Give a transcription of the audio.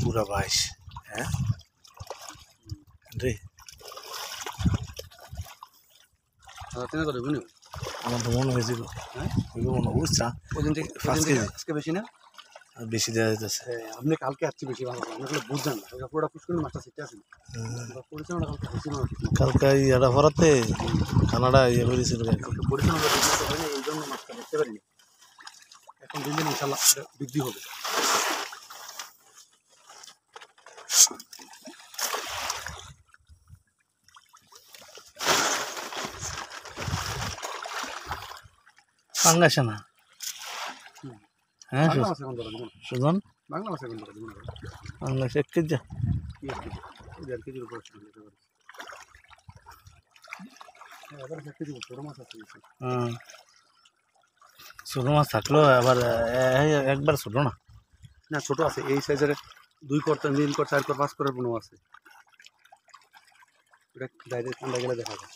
পুরা 22 হ্যাঁ রে তিন করে গুনি আমার তো মনে হয়েছিল হ্যাঁ মনে বুঝছা ওদিন থেকে 5 কেজি আজকে বেশি না আর বেশি দেওয়া যেতেছে আপনি কালকে আসছি বেশি ভালো আপনি বুঝছেন না পুরোটা পুষ্করি মাছটা শিখতে আসেন পরিচালনা কালকে বেশি ভালো কালকে ইয়ারা ভরাতে কানাডা ইয়ে করেছিল পরিচালনা হয় না এই জন্য মাছটা দেখতে পারিনি এখন দিন দিন ইনশাল্লাহ বৃদ্ধি হবে পাঙ্গাসে না হ্যাঁ বাংলা মাছ এখন ধরা দিব না সুজন বাংলা মাছ এখন ধরা দিব না পাঙ্গাস 1 কেজি 1 কেজির উপর দিতে পারি এবার 1 কেজি বড় মাছ আছে ছোট মাছ থাকলেও আবার একবার ছোট না না ছোট আছে এই সাইজের 2 কর 3 কর 4 কর 5 করের বনো আছে এটা ডাইরেক্ট ঠান্ডা গেলে দেখা যায়